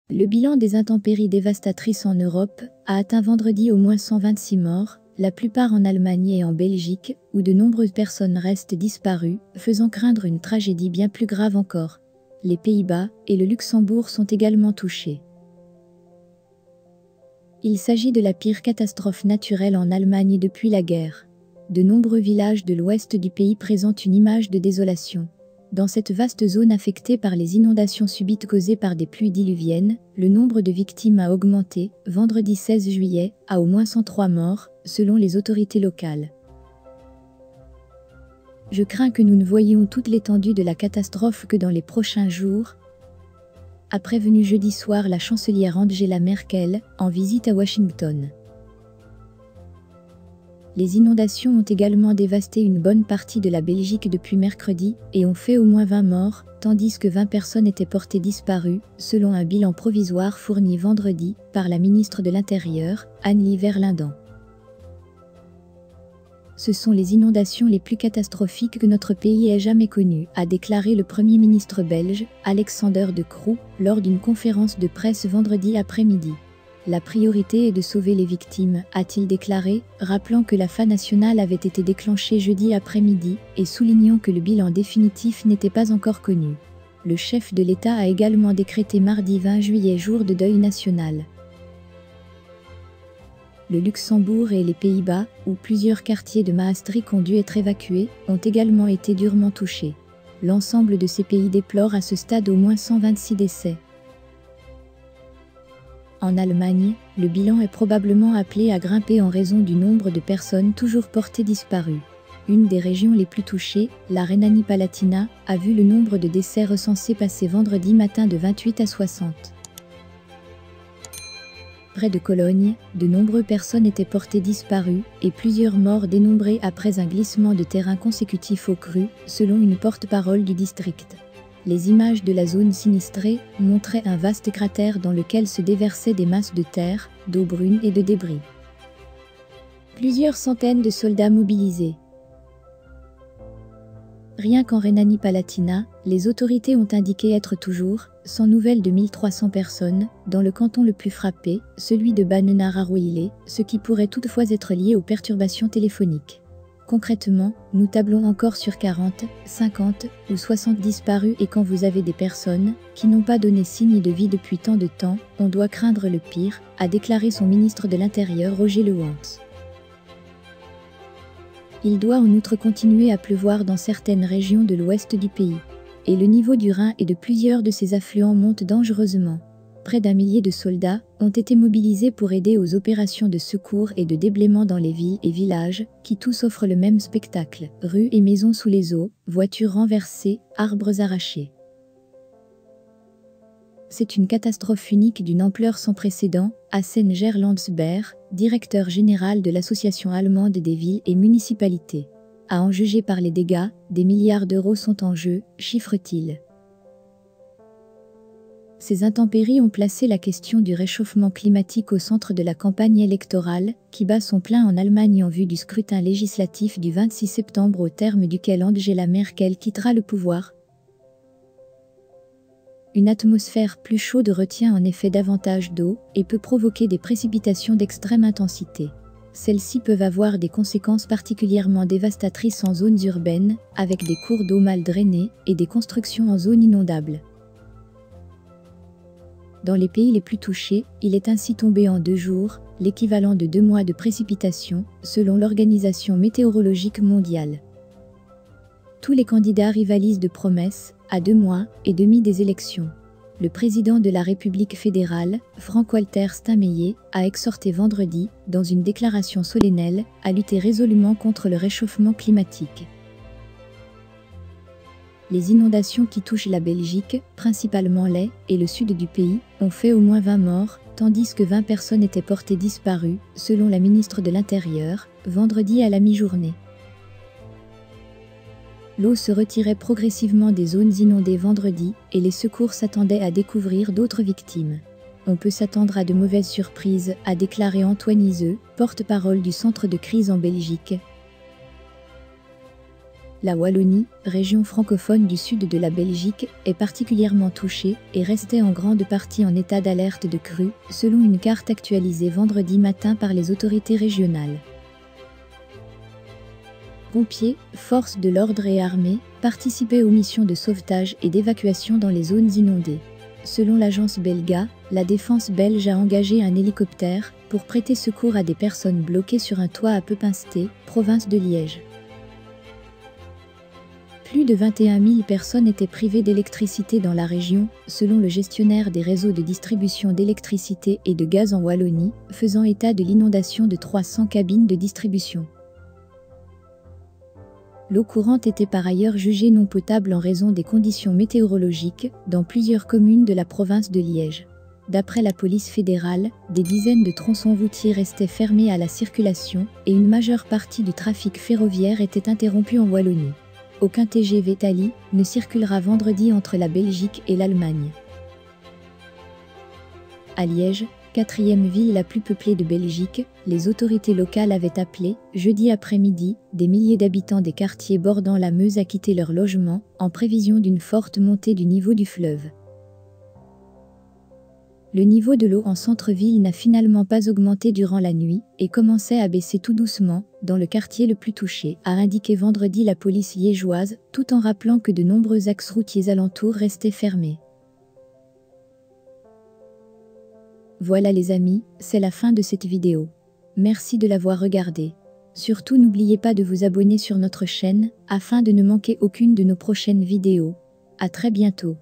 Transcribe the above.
Le bilan des intempéries dévastatrices en Europe a atteint vendredi au moins 126 morts, la plupart en Allemagne et en Belgique, où de nombreuses personnes restent disparues, faisant craindre une tragédie bien plus grave encore. Les Pays-Bas et le Luxembourg sont également touchés. Il s'agit de la pire catastrophe naturelle en Allemagne depuis la guerre. De nombreux villages de l'ouest du pays présentent une image de désolation. Dans cette vaste zone affectée par les inondations subites causées par des pluies diluviennes, le nombre de victimes a augmenté, vendredi 16 juillet, à au moins 103 morts, selon les autorités locales. Je crains que nous ne voyions toute l'étendue de la catastrophe que dans les prochains jours, a prévenu jeudi soir la chancelière Angela Merkel, en visite à Washington. Les inondations ont également dévasté une bonne partie de la Belgique depuis mercredi et ont fait au moins 20 morts, tandis que 20 personnes étaient portées disparues, selon un bilan provisoire fourni vendredi par la ministre de l'Intérieur, Annelie Verlinden. Ce sont les inondations les plus catastrophiques que notre pays ait jamais connues, a déclaré le Premier ministre belge, Alexander De Croo, lors d'une conférence de presse vendredi après-midi. La priorité est de sauver les victimes, a-t-il déclaré, rappelant que la FA nationale avait été déclenchée jeudi après-midi et soulignant que le bilan définitif n'était pas encore connu. Le chef de l'État a également décrété mardi 20 juillet jour de deuil national. Le Luxembourg et les Pays-Bas, où plusieurs quartiers de Maastricht ont dû être évacués, ont également été durement touchés. L'ensemble de ces pays déplore à ce stade au moins 126 décès. En Allemagne, le bilan est probablement appelé à grimper en raison du nombre de personnes toujours portées disparues. Une des régions les plus touchées, la Rhénanie-Palatinat, a vu le nombre de décès recensés passer vendredi matin de 28 à 60. Près de Cologne, de nombreuses personnes étaient portées disparues et plusieurs morts dénombrés après un glissement de terrain consécutif aux crues, selon une porte-parole du district. Les images de la zone sinistrée montraient un vaste cratère dans lequel se déversaient des masses de terre, d'eau brune et de débris. Plusieurs centaines de soldats mobilisés. Rien qu'en Rhénanie-Palatinat, les autorités ont indiqué être toujours, sans nouvelles de 1300 personnes, dans le canton le plus frappé, celui de Bannenach-Arouillé, ce qui pourrait toutefois être lié aux perturbations téléphoniques. Concrètement, nous tablons encore sur 40, 50 ou 60 disparus et quand vous avez des personnes qui n'ont pas donné signe de vie depuis tant de temps, on doit craindre le pire, a déclaré son ministre de l'Intérieur Roger Lewandowski. Il doit en outre continuer à pleuvoir dans certaines régions de l'ouest du pays. Et le niveau du Rhin et de plusieurs de ses affluents monte dangereusement. Près d'1 millier de soldats ont été mobilisés pour aider aux opérations de secours et de déblaiement dans les villes et villages, qui tous offrent le même spectacle, rues et maisons sous les eaux, voitures renversées, arbres arrachés. C'est une catastrophe unique d'une ampleur sans précédent, assène Gerd Landsberg, directeur général de l'Association allemande des villes et municipalités. À en juger par les dégâts, des milliards d'euros sont en jeu, chiffre-t-il. Ces intempéries ont placé la question du réchauffement climatique au centre de la campagne électorale, qui bat son plein en Allemagne en vue du scrutin législatif du 26 septembre au terme duquel Angela Merkel quittera le pouvoir. Une atmosphère plus chaude retient en effet davantage d'eau et peut provoquer des précipitations d'extrême intensité. Celles-ci peuvent avoir des conséquences particulièrement dévastatrices en zones urbaines, avec des cours d'eau mal drainés et des constructions en zones inondables. Dans les pays les plus touchés, il est ainsi tombé en 2 jours, l'équivalent de 2 mois de précipitations, selon l'Organisation météorologique mondiale. Tous les candidats rivalisent de promesses, à 2 mois et demi des élections. Le président de la République fédérale, Frank-Walter Steinmeier, a exhorté vendredi, dans une déclaration solennelle, à lutter résolument contre le réchauffement climatique. Les inondations qui touchent la Belgique, principalement l'Est et le sud du pays, ont fait au moins 20 morts, tandis que 20 personnes étaient portées disparues, selon la ministre de l'Intérieur, vendredi à la mi-journée. L'eau se retirait progressivement des zones inondées vendredi et les secours s'attendaient à découvrir d'autres victimes. On peut s'attendre à de mauvaises surprises, a déclaré Antoine Izeux, porte-parole du centre de crise en Belgique. La Wallonie, région francophone du sud de la Belgique, est particulièrement touchée et restait en grande partie en état d'alerte de crue, selon une carte actualisée vendredi matin par les autorités régionales. Pompiers, forces de l'ordre et armées participaient aux missions de sauvetage et d'évacuation dans les zones inondées. Selon l'agence Belga, la défense belge a engagé un hélicoptère pour prêter secours à des personnes bloquées sur un toit à Pepinsté, province de Liège. Plus de 21 000 personnes étaient privées d'électricité dans la région, selon le gestionnaire des réseaux de distribution d'électricité et de gaz en Wallonie, faisant état de l'inondation de 300 cabines de distribution. L'eau courante était par ailleurs jugée non potable en raison des conditions météorologiques dans plusieurs communes de la province de Liège. D'après la police fédérale, des dizaines de tronçons routiers restaient fermés à la circulation et une majeure partie du trafic ferroviaire était interrompue en Wallonie. Aucun TGV Thalys ne circulera vendredi entre la Belgique et l'Allemagne. À Liège, quatrième ville la plus peuplée de Belgique, les autorités locales avaient appelé, jeudi après-midi, des milliers d'habitants des quartiers bordant la Meuse à quitter leur logement, en prévision d'une forte montée du niveau du fleuve. Le niveau de l'eau en centre-ville n'a finalement pas augmenté durant la nuit et commençait à baisser tout doucement, dans le quartier le plus touché, a indiqué vendredi la police liégeoise, tout en rappelant que de nombreux axes routiers alentours restaient fermés. Voilà les amis, c'est la fin de cette vidéo. Merci de l'avoir regardée. Surtout n'oubliez pas de vous abonner sur notre chaîne, afin de ne manquer aucune de nos prochaines vidéos. À très bientôt.